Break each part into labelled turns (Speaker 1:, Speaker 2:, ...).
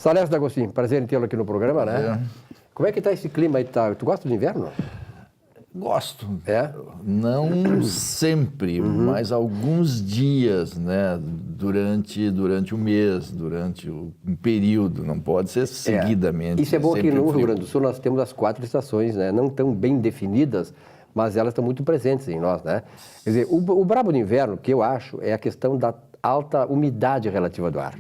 Speaker 1: Salésio D'Agostinho, prazer em tê-lo aqui no programa, né? Como é que tá esse clima aí? Tu gosta do inverno?
Speaker 2: Gosto.
Speaker 1: É?
Speaker 2: Não sempre, mas alguns dias, né? Durante o mês, durante um período. Não pode ser seguidamente.
Speaker 1: Isso é bom aqui no
Speaker 2: frio.
Speaker 1: Rio Grande do Sul, nós temos as 4 estações, né? Não tão bem definidas, mas elas estão muito presentes em nós, né? Quer dizer, o brabo do inverno, que eu acho, é a questão da alta umidade relativa do ar.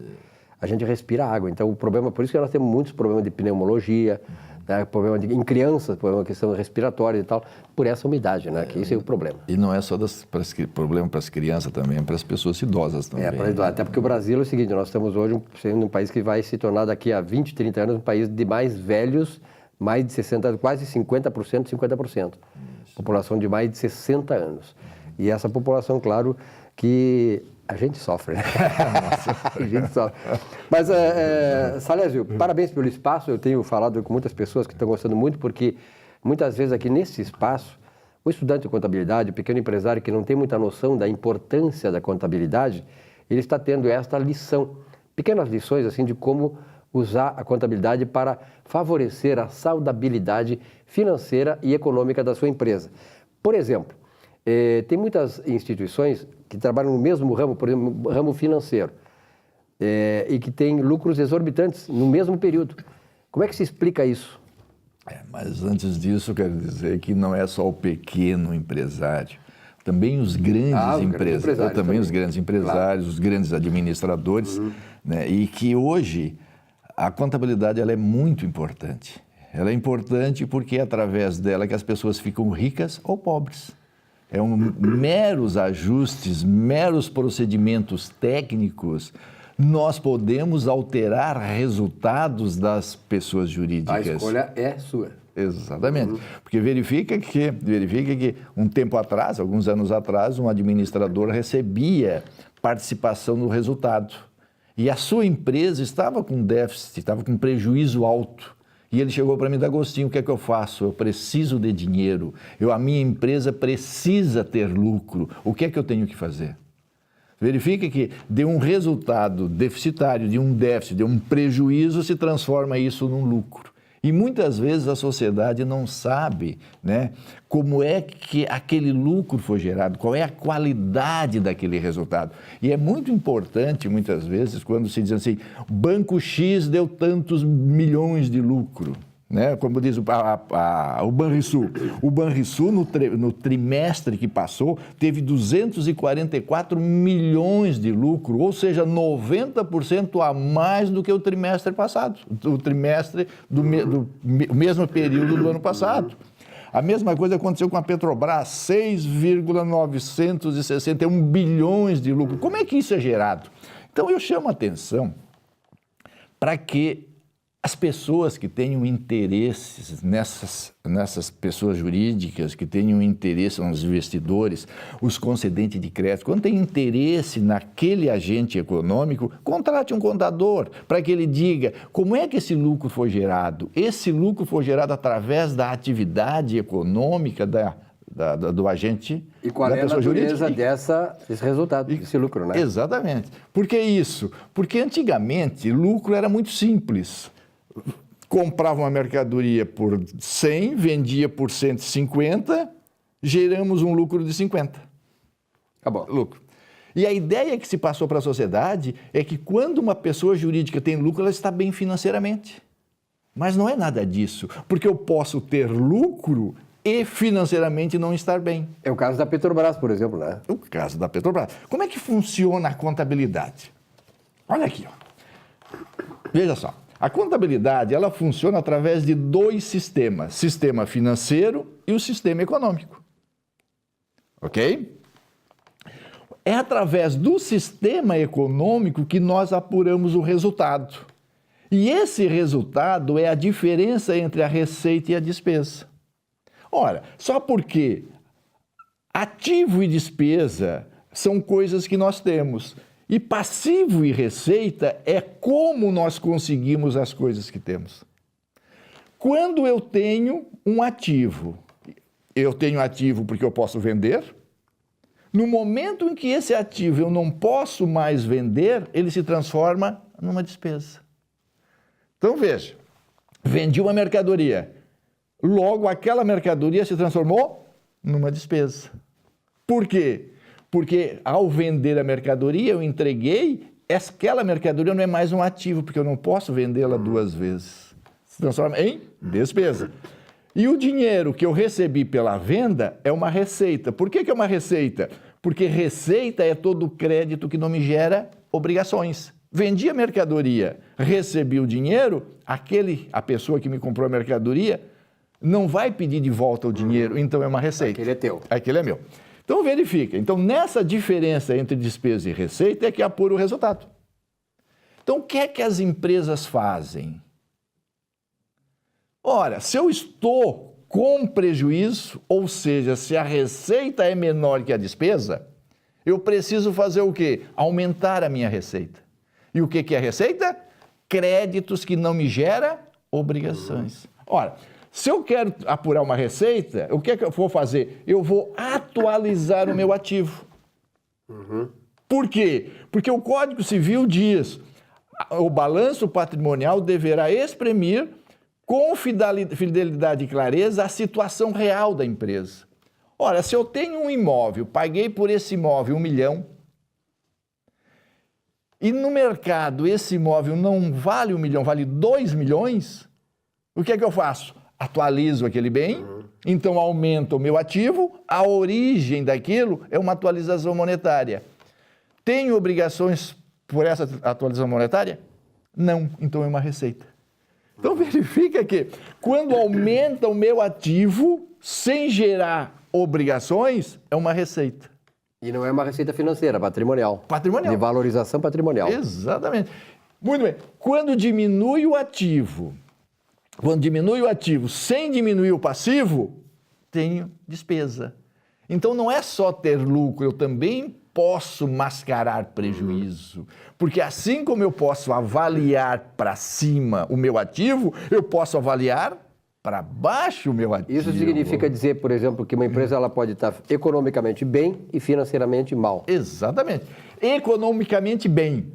Speaker 1: A gente respira água, então o problema, por isso que nós temos muitos problemas de pneumologia, né, em crianças, problema questão respiratória e tal, por essa umidade, né, que isso é o problema.
Speaker 2: E não é só problema para as crianças também, é para as pessoas idosas também.
Speaker 1: Até porque o Brasil é o seguinte, nós estamos hoje sendo um país que vai se tornar daqui a 20, 30 anos um país de mais velhos, mais de 60, quase 50%, 50%. População de mais de 60 anos. E essa população, claro, que a gente sofre, né? A gente sofre. Mas, Salésio, parabéns pelo espaço. Eu tenho falado com muitas pessoas que estão gostando muito, porque muitas vezes aqui nesse espaço, o estudante de contabilidade, o pequeno empresário que não tem muita noção da importância da contabilidade, ele está tendo esta lição, pequenas lições assim de como usar a contabilidade para favorecer a saudabilidade financeira e econômica da sua empresa. Por exemplo, tem muitas instituições que trabalham no mesmo ramo, por exemplo, ramo financeiro, e que têm lucros exorbitantes no mesmo período. Como é que se explica isso?
Speaker 2: Mas antes disso, eu quero dizer que não é só o pequeno empresário, também os grandes empresários, os grandes empresários, os grandes administradores, né? E que hoje a contabilidade ela é muito importante. Ela é importante porque é através dela que as pessoas ficam ricas ou pobres. Meros ajustes, meros procedimentos técnicos, nós podemos alterar resultados das pessoas jurídicas.
Speaker 1: A escolha é sua.
Speaker 2: Exatamente. Porque verifica que um tempo atrás, alguns anos atrás, um administrador recebia participação no resultado. E a sua empresa estava com déficit, estava com prejuízo alto. E ele chegou para mim, D'Agostinho, o que é que eu faço? Eu preciso de dinheiro, a minha empresa precisa ter lucro, o que é que eu tenho que fazer? Verifica que de um resultado deficitário, de um déficit, de um prejuízo, se transforma isso num lucro. E muitas vezes a sociedade não sabe, né, como é que aquele lucro foi gerado, qual é a qualidade daquele resultado. E é muito importante, muitas vezes, quando se diz assim, Banco X deu tantos milhões de lucro, né? Como diz o Banrisul. O Banrisul, no trimestre que passou, teve 244 milhões de lucro, ou seja, 90% a mais do que o trimestre passado, o trimestre do mesmo período do ano passado. A mesma coisa aconteceu com a Petrobras, 6,961 bilhões de lucro. Como é que isso é gerado? Então, eu chamo a atenção para que as pessoas que tenham interesses nessas pessoas jurídicas, que tenham interesse nos investidores, os concedentes de crédito, quando tem interesse naquele agente econômico, contrate um contador para que ele diga como é que esse lucro foi gerado. Esse lucro foi gerado através da atividade econômica do agente.
Speaker 1: E qual é a natureza desse resultado, desse lucro, né?
Speaker 2: Exatamente. Por que isso? Porque antigamente lucro era muito simples. Comprava uma mercadoria por 100, vendia por 150, geramos um lucro de 50.
Speaker 1: Acabou.
Speaker 2: Lucro. E a ideia que se passou para a sociedade é que quando uma pessoa jurídica tem lucro, ela está bem financeiramente. Mas não é nada disso, porque eu posso ter lucro e financeiramente não estar bem.
Speaker 1: É o caso da Petrobras, por exemplo, né?
Speaker 2: O caso da Petrobras. Como é que funciona a contabilidade? Olha aqui, ó. Veja só. A contabilidade, ela funciona através de 2 sistemas, sistema financeiro e o sistema econômico. Ok? É através do sistema econômico que nós apuramos o resultado. E esse resultado é a diferença entre a receita e a despesa. Ora, só porque ativo e despesa são coisas que nós temos. E passivo e receita é como nós conseguimos as coisas que temos. Quando eu tenho um ativo, eu tenho ativo porque eu posso vender. No momento em que esse ativo eu não posso mais vender, ele se transforma numa despesa. Então, veja, vendi uma mercadoria. Logo, aquela mercadoria se transformou numa despesa. Por quê? Porque ao vender a mercadoria, eu entreguei, aquela mercadoria não é mais um ativo, porque eu não posso vendê-la 2 vezes. Se transforma em despesa. E o dinheiro que eu recebi pela venda é uma receita. Por que é uma receita? Porque receita é todo crédito que não me gera obrigações. Vendi a mercadoria, recebi o dinheiro, a pessoa que me comprou a mercadoria não vai pedir de volta o dinheiro, então é uma receita.
Speaker 1: Aquele é teu.
Speaker 2: Aquele é meu. Então verifica. Então nessa diferença entre despesa e receita é que apura o resultado. Então o que é que as empresas fazem? Ora, se eu estou com prejuízo, ou seja, se a receita é menor que a despesa, eu preciso fazer o quê? Aumentar a minha receita. E o que é a receita? Créditos que não me geram obrigações. Ora, se eu quero apurar uma receita, o que é que eu vou fazer? Eu vou atualizar o meu ativo. Por quê? Porque o Código Civil diz o balanço patrimonial deverá exprimir com fidelidade e clareza a situação real da empresa. Ora, se eu tenho um imóvel, paguei por esse imóvel 1 milhão, e no mercado esse imóvel não vale 1 milhão, vale 2 milhões, o que é que eu faço? Atualizo aquele bem, então aumenta o meu ativo, a origem daquilo é uma atualização monetária. Tenho obrigações por essa atualização monetária? Não, então é uma receita. Então verifica que quando aumenta o meu ativo sem gerar obrigações, é uma receita.
Speaker 1: E não é uma receita financeira, patrimonial.
Speaker 2: Patrimonial.
Speaker 1: De valorização patrimonial.
Speaker 2: Exatamente. Muito bem. Quando diminui o ativo sem diminuir o passivo, tenho despesa. Então não é só ter lucro, eu também posso mascarar prejuízo. Porque assim como eu posso avaliar para cima o meu ativo, eu posso avaliar para baixo o meu ativo.
Speaker 1: Isso significa dizer, por exemplo, que uma empresa ela pode estar economicamente bem e financeiramente mal.
Speaker 2: Exatamente. Economicamente bem,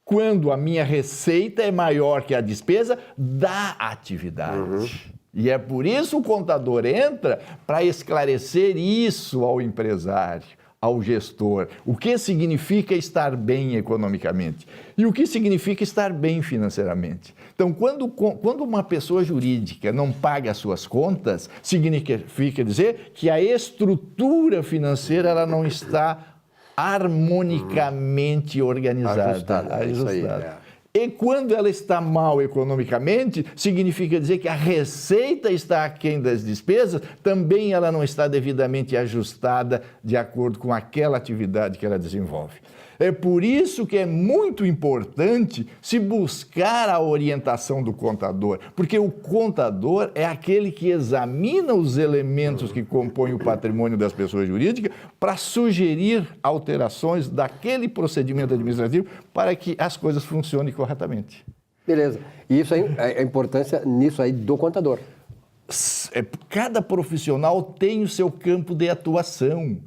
Speaker 2: quando a minha receita é maior que a despesa da atividade. E é por isso o contador entra para esclarecer isso ao empresário, ao gestor. O que significa estar bem economicamente? E o que significa estar bem financeiramente? Então, quando uma pessoa jurídica não paga as suas contas, significa dizer que a estrutura financeira ela não está harmonicamente organizada.
Speaker 1: Ajustada. Isso aí, é.
Speaker 2: E quando ela está mal economicamente, significa dizer que a receita está aquém das despesas, também ela não está devidamente ajustada de acordo com aquela atividade que ela desenvolve. É por isso que é muito importante se buscar a orientação do contador, porque o contador é aquele que examina os elementos que compõem o patrimônio das pessoas jurídicas para sugerir alterações daquele procedimento administrativo para que as coisas funcionem corretamente.
Speaker 1: Beleza. E isso aí, a importância nisso aí do contador.
Speaker 2: Cada profissional tem o seu campo de atuação.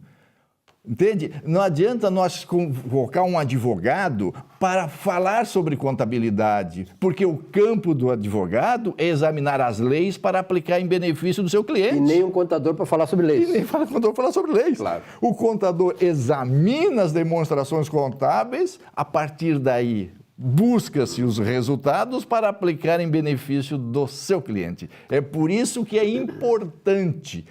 Speaker 2: Entende? Não adianta nós convocar um advogado para falar sobre contabilidade, porque o campo do advogado é examinar as leis para aplicar em benefício do seu cliente.
Speaker 1: E nem um contador para falar sobre leis.
Speaker 2: E nem o contador para falar sobre leis.
Speaker 1: Claro.
Speaker 2: O contador examina as demonstrações contábeis, a partir daí busca-se os resultados para aplicar em benefício do seu cliente. É por isso que é importante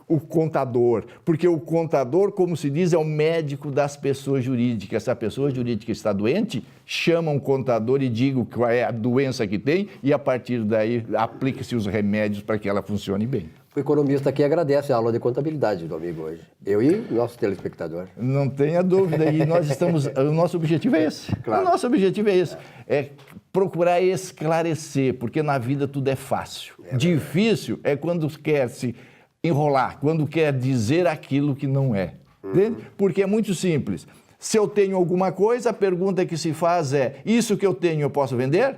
Speaker 2: o contador, porque o contador, como se diz, é o médico das pessoas jurídicas. Se a pessoa jurídica está doente, chama um contador e diga qual é a doença que tem e, a partir daí, aplique-se os remédios para que ela funcione bem.
Speaker 1: O economista aqui agradece a aula de contabilidade do amigo hoje. Eu e o nosso telespectador.
Speaker 2: Não tenha dúvida. E nós estamos... O nosso objetivo é esse.
Speaker 1: Claro.
Speaker 2: O nosso objetivo é esse. É procurar esclarecer, porque na vida tudo é fácil. Difícil é quando quer se enrolar, quando quer dizer aquilo que não é. Entende? Porque é muito simples. Se eu tenho alguma coisa, a pergunta que se faz é: isso que eu tenho eu posso vender?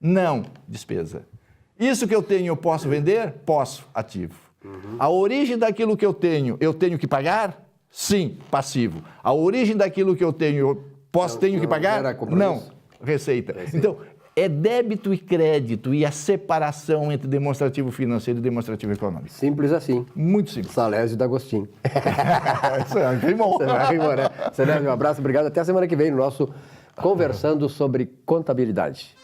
Speaker 2: Não. Despesa. Isso que eu tenho eu posso vender? Posso. Ativo. A origem daquilo que eu tenho que pagar? Sim. Passivo. A origem daquilo que eu tenho, tenho que pagar? Não. Receita. Então, é débito e crédito e a separação entre demonstrativo financeiro e demonstrativo econômico.
Speaker 1: Simples assim.
Speaker 2: Muito simples.
Speaker 1: Salésio D'Agostinho.
Speaker 2: Isso é rimou.
Speaker 1: Salésio, um abraço, obrigado. Até a semana que vem no nosso Conversando sobre Contabilidade.